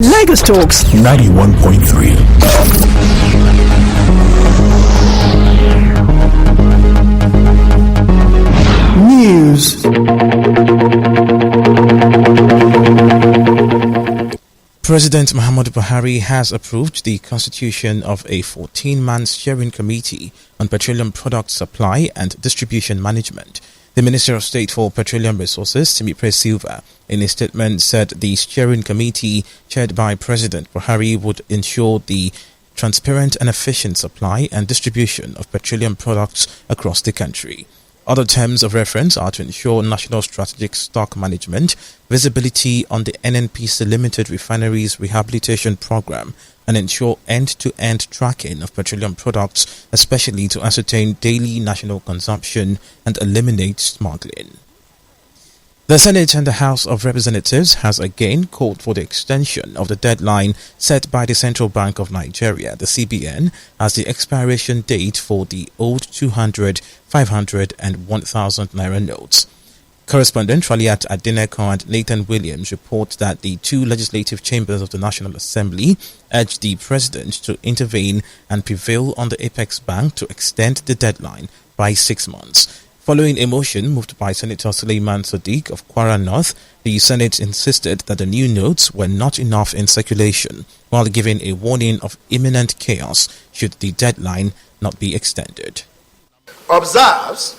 Lagos Talks 91.3. News. President Muhammadu Buhari has approved the constitution of a 14-man steering committee on petroleum product supply and distribution management. The Minister of State for Petroleum Resources, Timipre Silva, in a statement said the steering committee chaired by President Buhari would ensure the transparent and efficient supply and distribution of petroleum products across the country. Other terms of reference are to ensure national strategic stock management, visibility on the NNPC Limited Refineries Rehabilitation Program, and ensure end-to-end tracking of petroleum products, especially to ascertain daily national consumption and eliminate smuggling. The Senate and the House of Representatives has again called for the extension of the deadline set by the Central Bank of Nigeria, the CBN, as the expiration date for the old 200, 500 and 1,000 Naira notes. Correspondent Raliat Adeneko and Nathan Williams report that the two legislative chambers of the National Assembly urged the President to intervene and prevail on the Apex Bank to extend the deadline by 6 months. Following a motion moved by Senator Suleiman Sadiq of Kwara North, the Senate insisted that the new notes were not enough in circulation, while giving a warning of imminent chaos should the deadline not be extended. Observes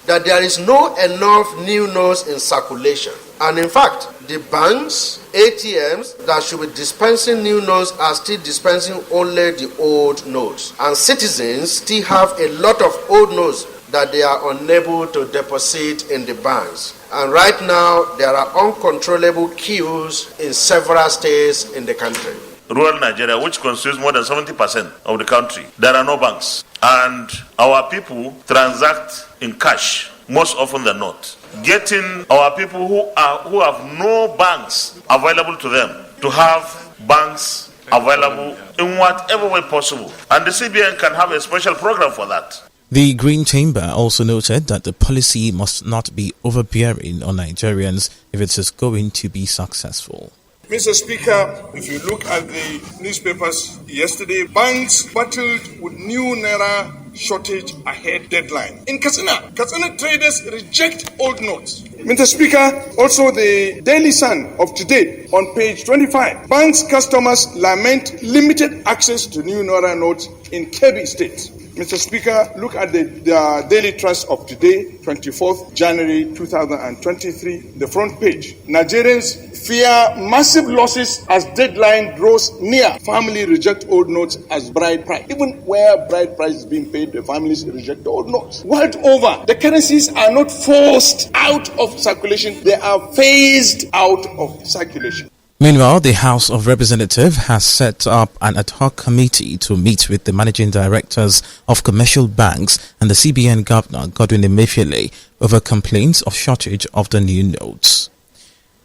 that there is no enough new notes in circulation, and in fact, the banks, ATMs that should be dispensing new notes are still dispensing only the old notes, and citizens still have a lot of old notes that they are unable to deposit in the banks. And right now, there are uncontrollable queues in several states in the country. Rural Nigeria, which constitutes more than 70% of the country, there are no banks. And our people transact in cash most often than not. Getting our people who have no banks available to them to have banks available in whatever way possible. And the CBN can have a special program for that. The Green Chamber also noted that the policy must not be overbearing on Nigerians if it is going to be successful. Mr. Speaker, if you look at the newspapers yesterday, banks battled with new Naira shortage ahead deadline. In Katsina traders reject old notes. Mr. Speaker, also the Daily Sun of today on page 25, banks customers lament limited access to new Naira notes in Kebbi State. Mr. Speaker, look at the Daily Trust of today, 24th January 2023, the front page. Nigerians fear massive losses as deadline draws near. Family reject old notes as bride price. Even where bride price is being paid, the families reject the old notes. World over, the currencies are not forced out of circulation, they are phased out of circulation. Meanwhile, the House of Representatives has set up an ad hoc committee to meet with the managing directors of commercial banks and the CBN Governor, Godwin Emefiele, over complaints of shortage of the new notes.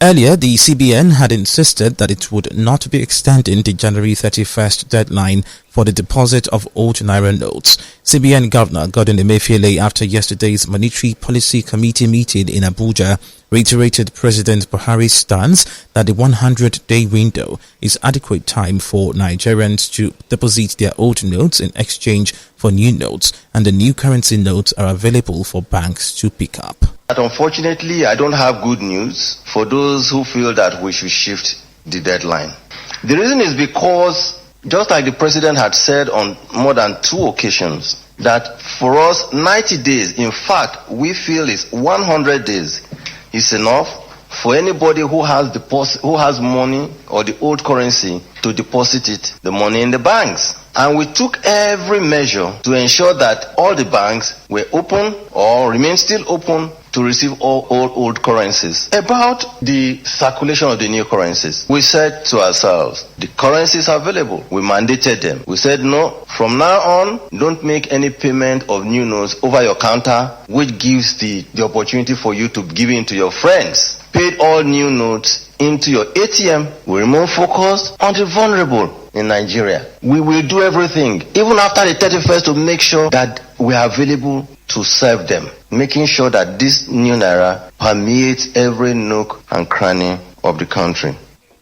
Earlier, the CBN had insisted that it would not be extending the January 31st deadline for the deposit of old Naira notes. CBN Governor Godwin Emefiele, after yesterday's Monetary Policy Committee meeting in Abuja, reiterated President Buhari's stance that the 100-day window is adequate time for Nigerians to deposit their old notes in exchange for new notes, and the new currency notes are available for banks to pick up. But unfortunately, I don't have good news for those who feel that we should shift the deadline. The reason is because, just like the President had said on more than 2 occasions, that for us 90 days, in fact, we feel is 100 days is enough for anybody who has money or the old currency to deposit it, the money in the banks. And we took every measure to ensure that all the banks were open or remain still open to receive all old currencies. About the circulation of the new currencies, we said to ourselves, the currencies are available. We mandated them. We said, no, from now on, don't make any payment of new notes over your counter, which gives the opportunity for you to give in to your friends. Paid all new notes into your ATM. We remain focused on the vulnerable in Nigeria. We will do everything, even after the 31st, to make sure that we are available to serve them, making sure that this new Naira permeates every nook and cranny of the country.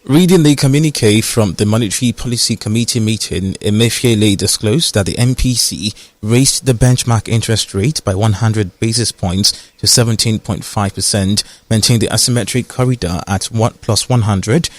Reading the communique from the Monetary Policy Committee meeting, Emefiele disclosed that the MPC raised the benchmark interest rate by 100 basis points to 17.5%, maintained the asymmetric corridor at 1 plus 100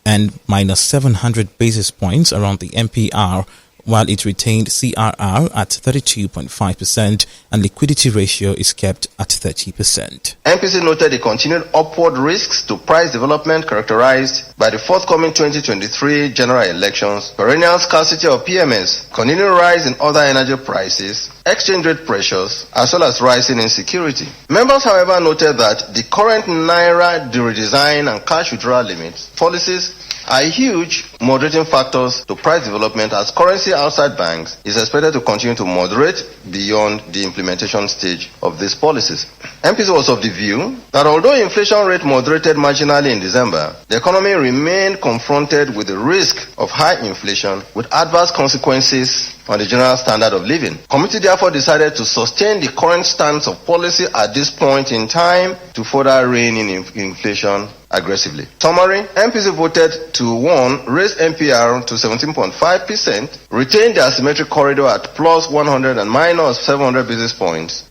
and minus 700 basis points around the MPR, while it retained CRR at 32.5% and liquidity ratio is kept at 30%. MPC noted the continued upward risks to price development characterized by the forthcoming 2023 general elections, perennial scarcity of PMS, continued rise in other energy prices, exchange rate pressures, as well as rising insecurity. Members, however, noted that the current Naira redesign and cash withdrawal limits policies are huge moderating factors to price development, as currency outside banks is expected to continue to moderate beyond the implementation stage of these policies. MPC was of the view that although inflation rate moderated marginally in December, the economy remained confronted with the risk of high inflation with adverse consequences on the general standard of living. Committee therefore decided to sustain the current stance of policy at this point in time to further rein in inflation aggressively. Summary, MPC voted to 1. Raise MPR to 17.5%, retain the asymmetric corridor at plus 100 and minus 700 basis points.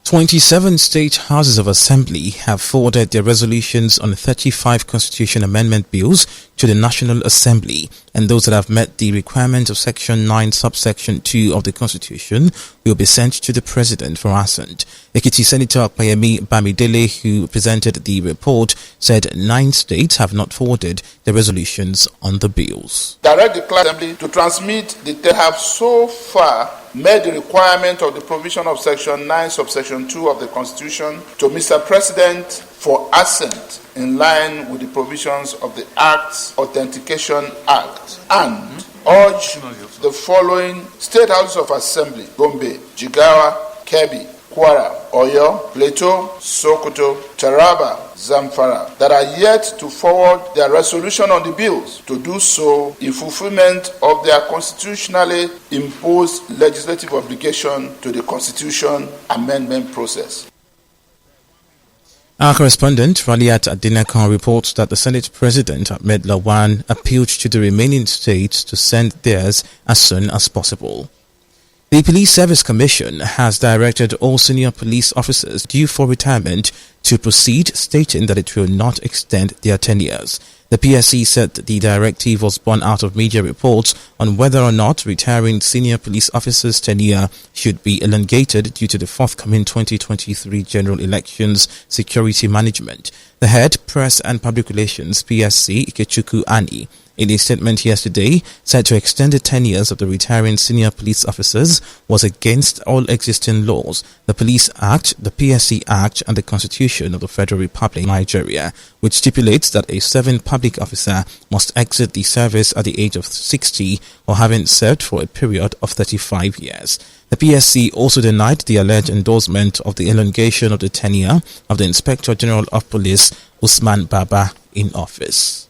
27 state houses of assembly have forwarded their resolutions on 35 constitution amendment bills to the National Assembly, and those that have met the requirement of Section 9, subsection 2 of the Constitution will be sent to the President for assent. Ekiti Senator Payemi Bamidele, who presented the report, said 9 states have not forwarded the resolutions on the bills. Direct the Class Assembly to transmit they have so far met the requirement of the provision of Section 9, subsection 2 of the Constitution to Mr. President for assent in line with the provisions of the Act's Authentication Act, and urge the following State Houses of Assembly: Gombe, Jigawa, Kebbi, Kwara, Oyo, Plateau, Sokoto, Taraba, Zamfara, that are yet to forward their resolution on the bills to do so in fulfillment of their constitutionally imposed legislative obligation to the Constitution amendment process. Our correspondent, Raliat Adinakon, reports that the Senate President, Ahmed Lawan, appealed to the remaining states to send theirs as soon as possible. The Police Service Commission has directed all senior police officers due for retirement to proceed, stating that it will not extend their tenures. The PSC said the directive was born out of media reports on whether or not retiring senior police officers' tenure should be elongated due to the forthcoming 2023 general elections security management. The head, Press and Public Relations, PSC, Ikechukwu Ani, in a statement yesterday, said to extend the tenures of the retiring senior police officers was against all existing laws, the Police Act, the PSC Act, and the Constitution of the Federal Republic of Nigeria, which stipulates that a serving public officer must exit the service at the age of 60 or having served for a period of 35 years. The PSC also denied the alleged endorsement of the elongation of the tenure of the Inspector General of Police, Usman Baba, in office.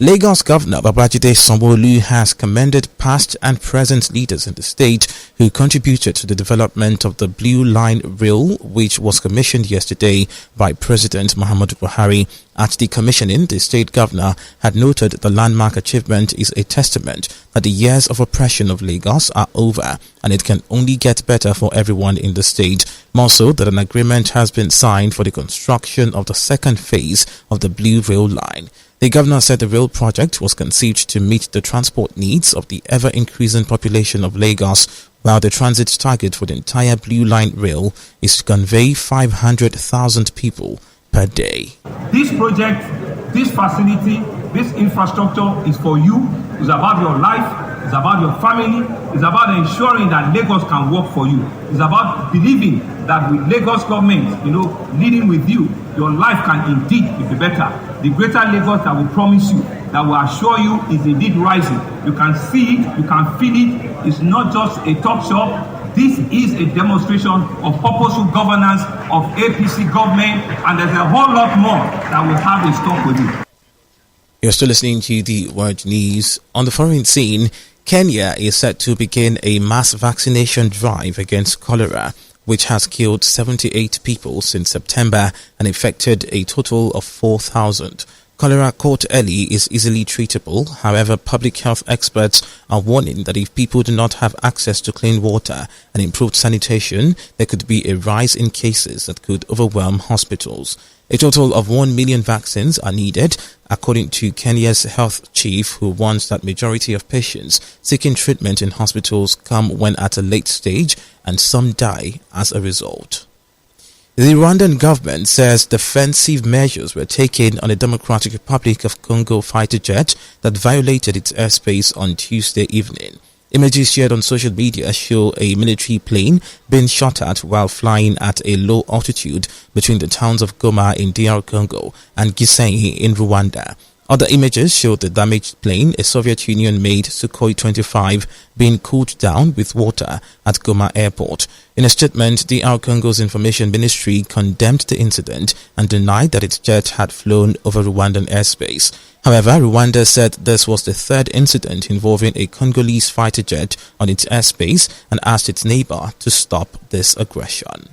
Lagos Governor Babajide Sanwo-Olu has commended past and present leaders in the state who contributed to the development of the Blue Line Rail, which was commissioned yesterday by President Muhammadu Buhari. At the commissioning, the state governor had noted the landmark achievement is a testament that the years of oppression of Lagos are over and it can only get better for everyone in the state. More so that an agreement has been signed for the construction of the second phase of the Blue Rail Line. The governor said the rail project was conceived to meet the transport needs of the ever-increasing population of Lagos, while the transit target for the entire Blue Line Rail is to convey 500,000 people per day. This project, this facility, this infrastructure is for you. It's about your life. It's about your family. It's about ensuring that Lagos can work for you. It's about believing that with Lagos government, leading with you, your life can indeed be better. The greater Lagos that will promise you, that will assure you is indeed rising. You can see it, you can feel it. It's not just a talk shop. This is a demonstration of purposeful governance of APC government, and there's a whole lot more that we'll have in store for you. You're still listening to the Word News. On the foreign scene, Kenya is set to begin a mass vaccination drive against cholera, which has killed 78 people since September and infected a total of 4,000. Cholera caught early is easily treatable. However, public health experts are warning that if people do not have access to clean water and improved sanitation, there could be a rise in cases that could overwhelm hospitals. A total of 1 million vaccines are needed, according to Kenya's health chief, who warns that majority of patients seeking treatment in hospitals come when at a late stage and some die as a result. The Rwandan government says defensive measures were taken on a Democratic Republic of Congo fighter jet that violated its airspace on Tuesday evening. Images shared on social media show a military plane being shot at while flying at a low altitude between the towns of Goma in DR Congo and Gisenyi in Rwanda. Other images show the damaged plane, a Soviet Union-made Sukhoi 25, being cooled down with water at Goma Airport. In a statement, DR Congo's Information Ministry condemned the incident and denied that its jet had flown over Rwandan airspace. However, Rwanda said this was the third incident involving a Congolese fighter jet on its airspace and asked its neighbor to stop this aggression.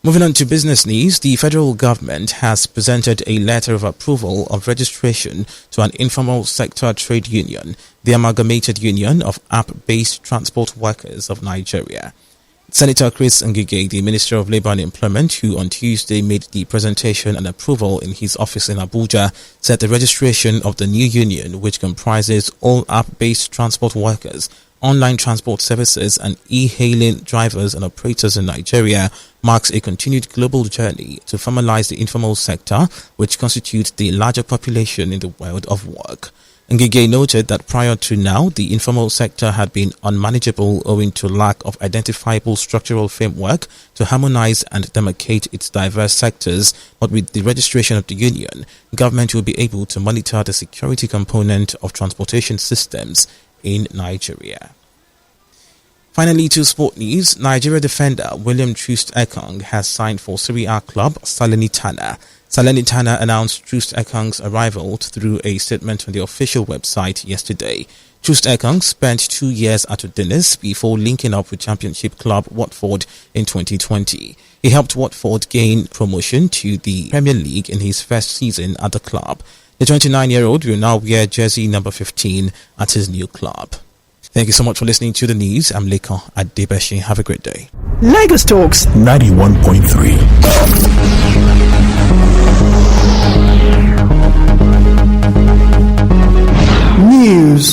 Moving on to business news, the federal government has presented a letter of approval of registration to an informal sector trade union, the Amalgamated Union of App-Based Transport Workers of Nigeria. Senator Chris Ngige, the Minister of Labour and Employment, who on Tuesday made the presentation and approval in his office in Abuja, said the registration of the new union, which comprises all app-based transport workers, online transport services and e-hailing drivers and operators in Nigeria, marks a continued global journey to formalize the informal sector, which constitutes the larger population in the world of work. Ngige noted that prior to now, the informal sector had been unmanageable owing to lack of identifiable structural framework to harmonize and demarcate its diverse sectors, but with the registration of the union, government will be able to monitor the security component of transportation systems in Nigeria. Finally, to sport news, Nigeria defender William Troost-Ekong has signed for Serie A club Salernitana. Salernitana announced Troost-Ekong's arrival through a statement on the official website yesterday. Troost-Ekong spent 2 years at Udinese before linking up with Championship club Watford in 2020. He helped Watford gain promotion to the Premier League in his first season at the club. The 29-year-old will now wear jersey number 15 at his new club. Thank you so much for listening to the news. I'm Leko Adebeshi. Have a great day. Lagos Talks 91.3. News.